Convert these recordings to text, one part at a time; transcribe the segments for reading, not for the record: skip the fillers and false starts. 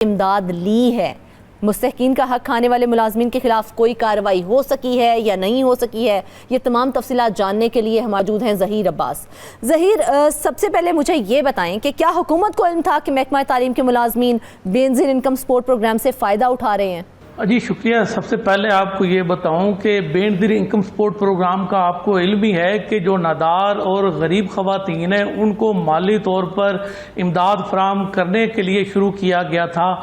امداد لی ہے، مستحقین کا حق کھانے والے ملازمین کے خلاف کوئی کارروائی ہو سکی ہے یا نہیں ہو سکی ہے، یہ تمام تفصیلات جاننے کے لیے ہم موجود ہیں ظہیر عباس۔ ظہیر، سب سے پہلے مجھے یہ بتائیں کہ کیا حکومت کو علم تھا کہ محکمہ تعلیم کے ملازمین بے نظیر انکم سپورٹ پروگرام سے فائدہ اٹھا رہے ہیں؟ جی شکریہ۔ سب سے پہلے آپ کو یہ بتاؤں کہ بے نظیر انکم سپورٹ پروگرام کا آپ کو علم ہی ہے کہ جو نادار اور غریب خواتین ہیں ان کو مالی طور پر امداد فراہم کرنے کے لیے شروع کیا گیا تھا۔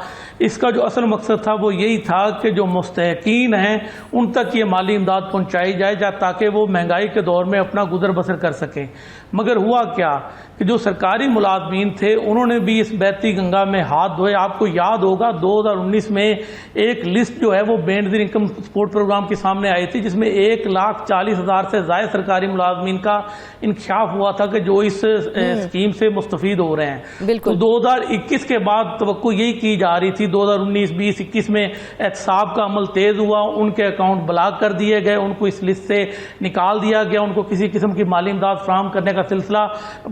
اس کا جو اصل مقصد تھا وہ یہی تھا کہ جو مستحقین ہیں ان تک یہ مالی امداد پہنچائی جائے تاکہ وہ مہنگائی کے دور میں اپنا گزر بسر کر سکیں۔ مگر ہوا کیا کہ جو سرکاری ملازمین تھے انہوں نے بھی اس بہتی گنگا میں ہاتھ دھوئے۔ آپ کو یاد ہوگا 2019 میں ایک لسٹ جو ہے وہ بے نظیر انکم سپورٹ پروگرام کے سامنے آئی تھی، جس میں 1,40,000 سے زائد سرکاری ملازمین کا انکشاف ہوا تھا کہ جو اس اسکیم سے مستفید ہو رہے ہیں۔ تو 2021 کے بعد توقع یہی کی جا رہی تھی، 2019، 20، 21 میں احتساب کا عمل تیز ہوا، ان کے اکاؤنٹ بلاک کر دیے گئے، ان کو اس لسٹ سے نکال دیا گیا، ان کو کسی قسم کی مالی امداد فراہم کرنے کا سلسلہ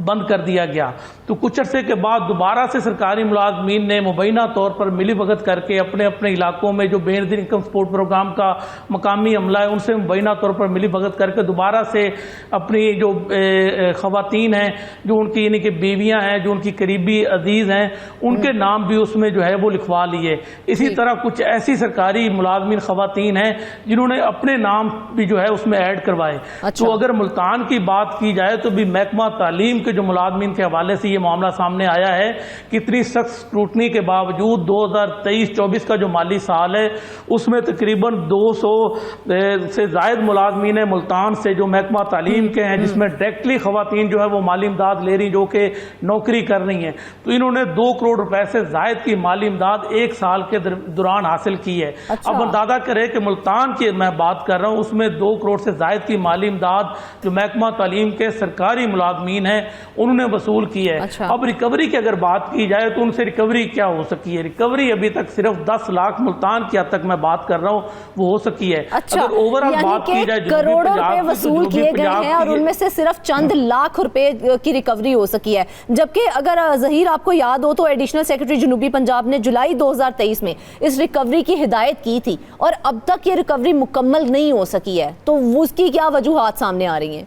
بند کر دیا گیا۔ تو کچھ عرصے کے بعد دوبارہ سے سرکاری ملازمین نے مبینہ طور پر ملی بھگت کر کے اپنے اپنے علاقوں میں جو بے نظیر انکم سپورٹ پروگرام کا مقامی عملہ ہے ان سے مبینہ طور پر ملی بھگت کر کے دوبارہ سے اپنی جو خواتین ہیں، جو ان کی یعنی کہ بیویاں ہیں، جو ان کی قریبی عزیز ہیں، ان کے نام بھی اس میں جو ہے وہ لکھوا لیے۔ اسی طرح کچھ ایسی سرکاری ملازمین خواتین ہیں جنہوں نے اپنے نام بھی جو ہے اس میں ایڈ کروائے۔ تو اگر ملتان کی بات کی جائے تو بھی محکمہ تعلیم کے جو ملازمین کے حوالے سے یہ معاملہ سامنے آیا ہے کہ اتنی سخت اسکروٹنی کے باوجود 2023-24 کا جو مالی سال ہے اس میں تقریباً 200 سے زائد ملازمین ملتان سے جو محکمہ تعلیم کے ہیں، جس میں ڈائریکٹلی خواتین جو ہے وہ مالی امداد لے رہی جو کہ نوکری کر رہی ہیں، تو انہوں نے 2 کروڑ روپے سے زائد کی مالی امداد ایک سال کے دوران حاصل کی ہے۔ اب اندازہ کرے کہ ملتان کی میں بات کر رہا ہوں، اس میں 2 کروڑ سے زائد کی مالی امداد جو محکمہ تعلیم کے سرکاری ملازمین ہیں انہوں نے وصول کی ہے۔ اب ریکوری کی اگر بات کی جائے تو ان سے ریکوری کیا ہو سکی ہے؟ ریکوری ابھی تک صرف 10 لاکھ ملتان کی حد تک میں بات کر رہا ہوں وہ ہو سکی ہے۔ اگر اوورآل بات کی جائے کروڑوں روپے وصول کیے گئے ہیں اور ان میں سے صرف چند لاکھ روپے کی ریکوری ہو سکی ہے، جبکہ اگر ظہیر آپ کو یاد ہو تو ایڈیشنل سیکرٹری جنوبی پنجاب نے جولائی 2023 میں اس ریکوری کی ہدایت کی تھی اور اب تک یہ ریکوری مکمل نہیں ہو سکی ہے، تو اس کی کیا وجوہات سامنے آ رہی ہیں؟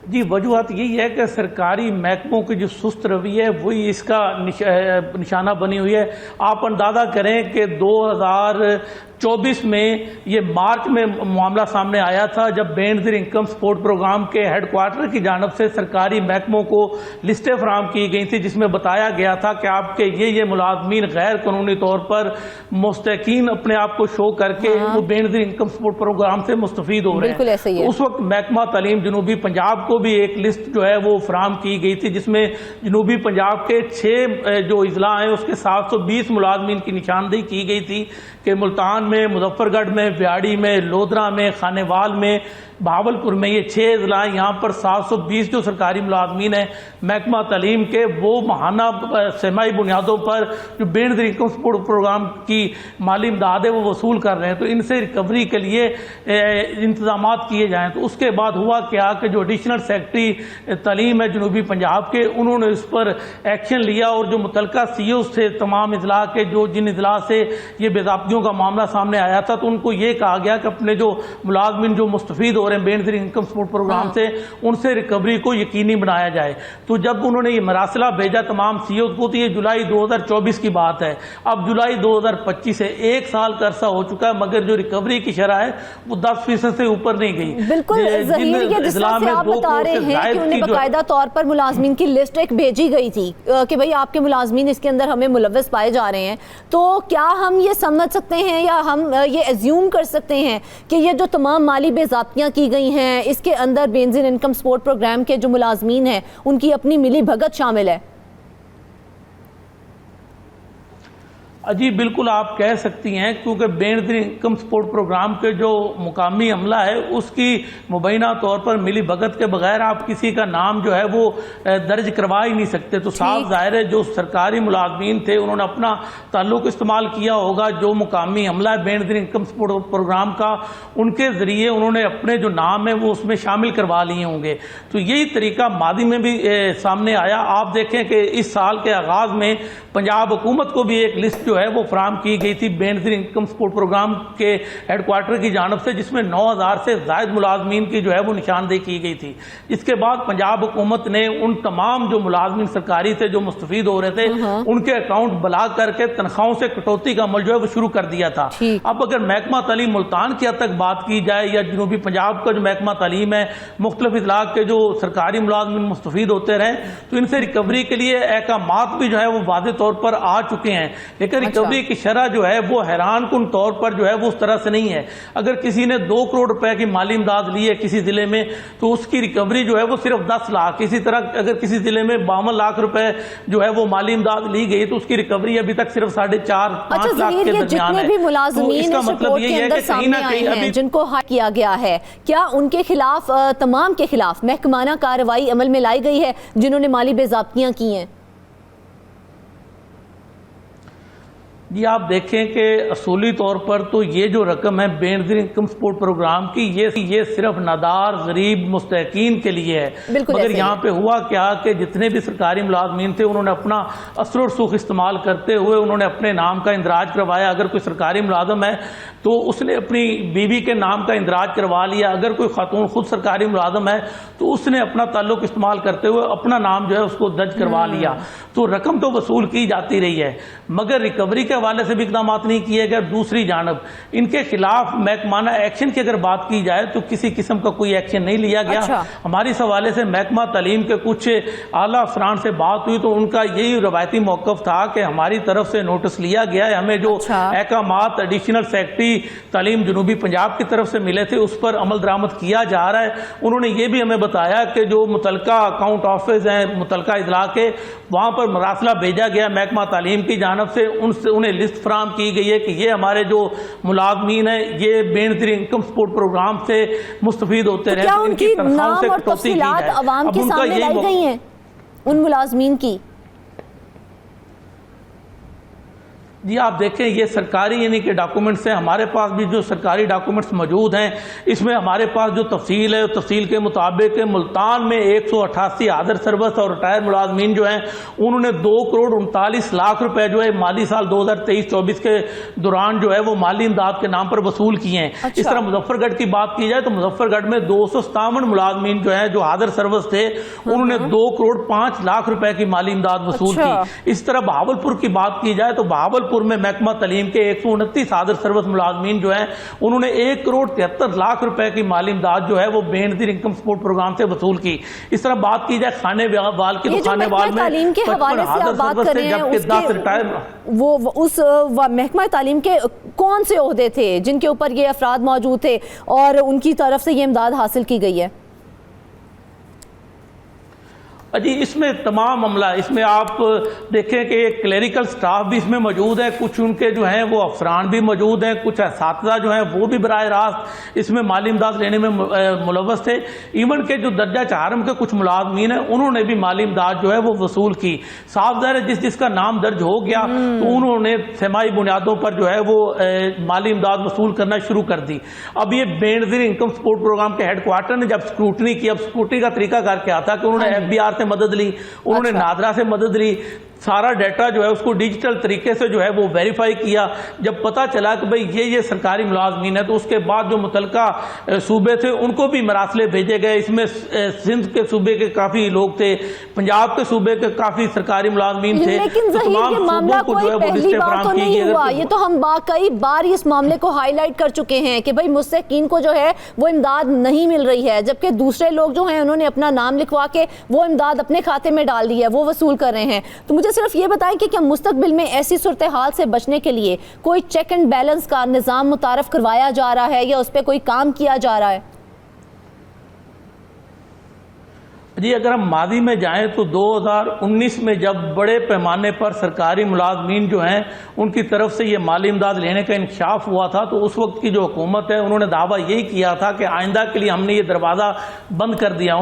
جی وجوہات یہی ہے کہ سرکاری محکموں کی جو سست روی ہے وہی اس کا نشانہ بنی ہوئی ہے۔ آپ اندازہ کریں کہ 2024 میں یہ مارچ میں معاملہ سامنے آیا تھا جب بے نظیر انکم سپورٹ پروگرام کے ہیڈ کوارٹر کی جانب سے سرکاری محکموں کو لسٹیں فراہم کی گئی تھی، جس میں بتایا گیا تھا کہ آپ کے یہ ملازمین غیر قانونی طور پر مستحقین اپنے آپ کو شو کر کے وہ بے نظیر انکم سپورٹ پروگرام سے مستفید ہو رہے ہیں۔ اس وقت محکمہ تعلیم جنوبی پنجاب کو بھی ایک لسٹ جو ہے وہ فراہم کی گئی تھی، جس میں جنوبی پنجاب کے 6 جو اضلاع ہیں اس کے 720 ملازمین کی نشاندہی کی گئی تھی کہ ملتان میں، مظفر گڑھ میں، بیاڑی میں، لودھرا میں، خانے وال میں، بہاولپور میں، یہ 6 اضلاع یہاں پر 720 جو سرکاری ملازمین ہیں محکمہ تعلیم کے وہ ماہانہ سرمائی بنیادوں پر جو بے نظیر انکم سپورٹ پروگرام کی مالی امداد ہے وہ وصول کر رہے ہیں، تو ان سے ریکوری کے لیے انتظامات کیے جائیں۔ تو اس کے بعد ہوا کیا کہ جو ایڈیشنل سیکرٹری تعلیم ہے جنوبی پنجاب کے انہوں نے اس پر ایکشن لیا اور جو متعلقہ سی او سے تمام اضلاع کے جن اضلاع سے یہ بے ضابطگیوں کا معاملہ سامنے آیا تھا تو ان کو یہ کہا گیا کہ اپنے جو ملازمین جو مستفید ہو رہے ہیں بے نظیر انکم سپورٹ پروگرام سے ان سے ریکوری کو یقینی بنایا جائے۔ تو جب انہوں نے یہ مراسلہ بھیجا تمام سی او کو تو یہ جولائی 2024 کی بات ہے۔ اب جولائی 2025 سے 1 سال کا عرصہ ہو چکا ہے مگر جو ریکوری کی شرح ہے وہ 10% سے اوپر نہیں گئی۔ بالکل ظہیر، یہ جس طرح سے آپ بتا رہے ہیں کہ انہیں باقاعدہ طور پر ملازمین کی لسٹ ایک بھیجی گئی تھی کہ بھئی آپ کے ملازمین اس کے اندر ہمیں ملوث پائے جا رہے ہیں، تو کیا ہم یہ سمجھ سکتے ہیں یا ہم یہ ایزیوم کر سکتے ہیں کہ یہ جو تمام مالی بے ضابطیاں کی گئی ہیں اس کے اندر بے نظیر انکم سپورٹ پروگرام کے جو ملازمین ہیں ان کی اپنی ملی بھگت شامل ہے؟ جی بالکل آپ کہہ سکتی ہیں، کیونکہ بین در انکم سپورٹ پروگرام کے جو مقامی عملہ ہے اس کی مبینہ طور پر ملی بھگت کے بغیر آپ کسی کا نام جو ہے وہ درج کروا ہی نہیں سکتے. تو صاف ظاہر ہے جو سرکاری ملازمین تھے انہوں نے اپنا تعلق استعمال کیا ہوگا، جو مقامی عملہ ہے بین در انکم سپورٹ پروگرام کا ان کے ذریعے انہوں نے اپنے جو نام ہے وہ اس میں شامل کروا لیے ہوں گے. تو یہی طریقہ ماضی میں بھی سامنے آیا. آپ دیکھیں کہ اس سال کے آغاز میں پنجاب حکومت کو بھی ایک لسٹ جو ہے وہ فراہم کی گئی تھی بین در انکم سپورٹ پروگرام کے ہیڈ کوارٹر کی جانب سے، جس میں 9000 سے زائد ملازمین کی جو ہے وہ نشاندہی کی گئی تھی. اس کے بعد پنجاب حکومت نے ان تمام جو ملازمین سرکاری تھے جو مستفید ہو رہے تھے ان کے اکاؤنٹ بلاک کر کے تنخواہوں سے کٹوتی کا عمل جو ہے وہ شروع کر دیا تھا. اب اگر محکمہ تعلیم ملتان کی حد تک بات کی جائے یا جنوبی پنجاب کا جو محکمہ تعلیم ہے، مختلف اضلاع کے جو سرکاری ملازمین مستفید ہوتے رہے، تو ان سے ریکوری کے لیے احکامات بھی جو ہے وہ واضح طور پر آ چکے ہیں. لیکن ریکوری کی شرح جو ہے وہ حیران کن طور پر جو ہے وہ اس طرح سے نہیں ہے. اگر کسی نے 2 کروڑ روپے کی مالی امداد لی ہے کسی ضلع میں تو اس کی ریکوری جو ہے وہ صرف 10 لاکھ. اسی طرح اگر کسی ضلع میں 52 لاکھ روپے جو ہے وہ مالی امداد لی گئی تو اس کی ریکوری ابھی تک صرف 4.5-5 لاکھ کے درمیان ہے. جتنے بھی ملازمین اس رپورٹ کے اندر سامنے آئے ہیں جن کو ہائر کیا گیا ہے، کیا ان کے خلاف تمام کے خلاف محکمانہ کارروائی عمل میں لائی گئی ہے جنہوں نے مالی بے ضابطیاں کی ہیں؟ جی آپ دیکھیں کہ اصولی طور پر تو یہ جو رقم ہے بین در انکم سپورٹ پروگرام کی یہ صرف نادار غریب مستحقین کے لیے ہے. مگر یہاں پہ ہوا کیا کہ جتنے بھی سرکاری ملازمین تھے انہوں نے اپنا اثر و رسوخ استعمال کرتے ہوئے انہوں نے اپنے نام کا اندراج کروایا. اگر کوئی سرکاری ملازم ہے تو اس نے اپنی بیوی کے نام کا اندراج کروا لیا. اگر کوئی خاتون خود سرکاری ملازم ہے تو اس نے اپنا تعلق استعمال کرتے ہوئے اپنا نام جو ہے اس کو درج کروا لیا. تو رقم تو وصول کی جاتی رہی ہے مگر ریکوری کے حوالے سے بھی اقدامات نہیں کیے گئے. دوسری جانب ان کے خلاف محکمانہ ایکشن کی اگر بات کی جائے تو کسی قسم کا کوئی ایکشن نہیں لیا گیا. ہماری اس حوالے سے محکمہ تعلیم کے کچھ اعلیٰ افسران سے بات ہوئی تو ان کا یہی روایتی موقف تھا کہ ہماری طرف سے نوٹس لیا گیا ہے، ہمیں جو احکامات ایڈیشنل سیکرٹری تعلیم جنوبی پنجاب کی طرف سے ملے تھے اس پر عمل درآمد کیا جا رہا ہے. انہوں نے یہ بھی ہمیں بتایا کہ جو متعلقہ اکاؤنٹ آفس ہیں متعلقہ اضلاع کے، وہاں پر مراسلہ بھیجا گیا محکمہ تعلیم کی جانب سے، انہیں لسٹ فراہم کی گئی ہے کہ یہ ہمارے جو ملازمین ہیں یہ بین در انکم سپورٹ پروگرام سے مستفید ہوتے رہے. کیا ان کی نام اور تفصیلات عوام کے سامنے لائی گئی ہیں ان ملازمین کی؟ جی آپ دیکھیں یہ سرکاری یعنی کہ ڈاکومنٹس ہیں. ہمارے پاس بھی جو سرکاری ڈاکومنٹس موجود ہیں اس میں ہمارے پاس جو تفصیل ہے تفصیل کے مطابق ملتان میں 188 حاضر سروس اور ریٹائر ملازمین جو ہیں انہوں نے 2 کروڑ 39 لاکھ روپے جو ہے مالی سال 2023-24 کے دوران جو ہے وہ مالی امداد کے نام پر وصول کیے ہیں. اس طرح مظفر گڑھ کی بات کی جائے تو مظفر گڑھ میں 257 ملازمین جو ہیں جو حاضر سروس تھے انہوں نے 2 کروڑ 5 لاکھ روپے کی مالی امداد وصول کی. اس طرح بہاولپور کی بات کی جائے تو بہاولپور میں محکمہ تعلیم کے 129 حاضر سروس ملازمین جو ہیں انہوں نے 1 کروڑ 73 لاکھ روپے کی مالی امداد جو ہے وہ بین در انکم سپورٹ پروگرام سے وصول کی. اس طرح بات کی جائے خانے وال کی تو خانے وال میں تعلیم کے حوالے سے آپ بات کر رہے ہیں وہ اس محکمہ تعلیم کے کون سے عہدے تھے جن کے اوپر یہ افراد موجود تھے اور ان کی طرف سے یہ امداد حاصل کی گئی ہے؟ جی اس میں تمام عملہ، اس میں آپ دیکھیں کہ کلیریکل سٹاف بھی اس میں موجود ہے، کچھ ان کے جو ہیں وہ افسران بھی موجود ہیں، کچھ اساتذہ جو ہیں وہ بھی براہ راست اس میں مالی امداد لینے میں ملوث تھے. ایون کے جو درجہ چہارم کے کچھ ملازمین ہیں انہوں نے بھی مالی امداد جو ہے وہ وصول کی. صاف ظاہر ہے جس کا نام درج ہو گیا تو انہوں نے سماعی بنیادوں پر جو ہے وہ مالی امداد وصول کرنا شروع کر دی. اب یہ بین در انکم سپورٹ پروگرام کے ہیڈ کوارٹر نے جب اسکروٹنی کی، اب اسکروٹنی کا طریقہ کار کیا تھا کہ انہوں نے ایف بی آر سے مدد لی، انہوں نے نادرا سے مدد لی، سارا ڈیٹا جو ہے اس کو ڈیجیٹل طریقے سے جو ہے وہ ویریفائی کیا. جب پتا چلا کہ بھئی یہ سرکاری ملازمین ہے تو اس کے بعد جو متعلقہ صوبے تھے ان کو بھی مراسلے بھیجے گئے. اس میں سندھ کے صوبے کے کافی لوگ تھے، پنجاب کے صوبے کے کافی سرکاری ملازمین تھے. لیکن ظہیر یہ معاملہ کوئی پہلی بار تو نہیں ہوا، یہ تو ہم کئی بار اس معاملے کو ہائی لائٹ کر چکے ہیں کہ بھئی مستحقین کو جو ہے وہ امداد نہیں مل رہی ہے، جبکہ دوسرے لوگ جو ہیں انہوں نے اپنا نام لکھوا کے وہ امداد اپنے کھاتے میں ڈال دی ہے، وہ وصول کر رہے ہیں. تو مجھے صرف یہ بتائیں کہ کیا مستقبل میں ایسی صورتحال سے بچنے کے لیے کوئی چیک اینڈ بیلنس کا نظام متعارف کروایا جا رہا ہے یا اس پہ کوئی کام کیا جا رہا ہے؟ جی اگر ہم ماضی میں جائیں تو 2019 میں جب بڑے پیمانے پر سرکاری ملازمین جو ہیں ان کی طرف سے یہ مالی امداد لینے کا انکشاف ہوا تھا، تو اس وقت کی جو حکومت ہے انہوں نے دعویٰ یہی کیا تھا کہ آئندہ کے لیے ہم نے یہ دروازہ بند کر دیا